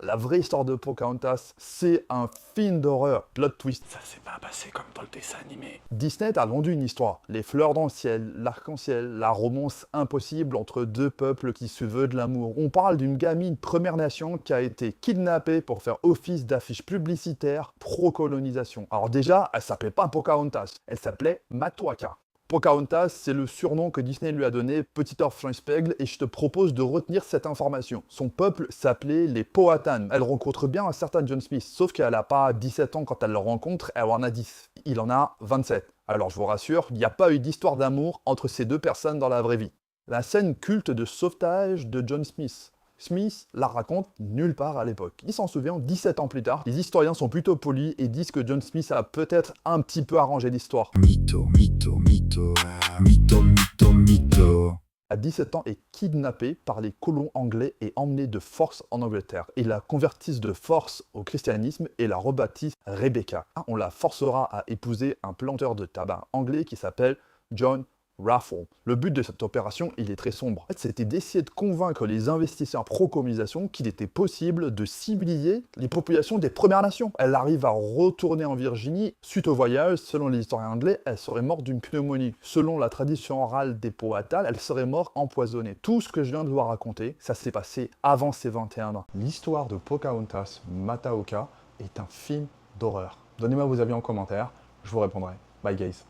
La vraie histoire de Pocahontas, c'est un film d'horreur. Plot twist. Ça s'est pas passé comme dans le dessin animé. Disney a vendu une histoire. Les fleurs dans le ciel, l'arc-en-ciel, la romance impossible entre deux peuples qui se veulent de l'amour. On parle d'une gamine Première Nation qui a été kidnappée pour faire office d'affiche publicitaire pro-colonisation. Alors déjà, elle s'appelait pas Pocahontas, elle s'appelait Matoaka. Pocahontas, c'est le surnom que Disney lui a donné, petit Orphelin-Spègle, et je te propose de retenir cette information. Son peuple s'appelait les Powhatan. Elle rencontre bien un certain John Smith, sauf qu'elle n'a pas 17 ans quand elle le rencontre, elle en a 10. Il en a 27. Alors je vous rassure, il n'y a pas eu d'histoire d'amour entre ces deux personnes dans la vraie vie. La scène culte de sauvetage de John Smith. Smith la raconte nulle part à l'époque. Il s'en souvient 17 ans plus tard. Les historiens sont plutôt polis et disent que John Smith a peut-être un petit peu arrangé l'histoire. Mytho, mytho, mytho, mytho, mytho, mytho. À 17 ans, est kidnappé par les colons anglais et emmené de force en Angleterre. Ils la convertissent de force au christianisme et la rebaptisent Rebecca. On la forcera à épouser un planteur de tabac anglais qui s'appelle John Raffle. Le but de cette opération, il est très sombre. En fait, c'était d'essayer de convaincre les investisseurs pro-colonisation qu'il était possible de civiliser les populations des Premières Nations. Elle arrive à retourner en Virginie. Suite au voyage, selon les historiens anglais, elle serait morte d'une pneumonie. Selon la tradition orale des Powhatan, elle serait morte empoisonnée. Tout ce que je viens de vous raconter, ça s'est passé avant ses 21 ans. L'histoire de Pocahontas Mataoka est un film d'horreur. Donnez-moi vos avis en commentaire, je vous répondrai. Bye guys.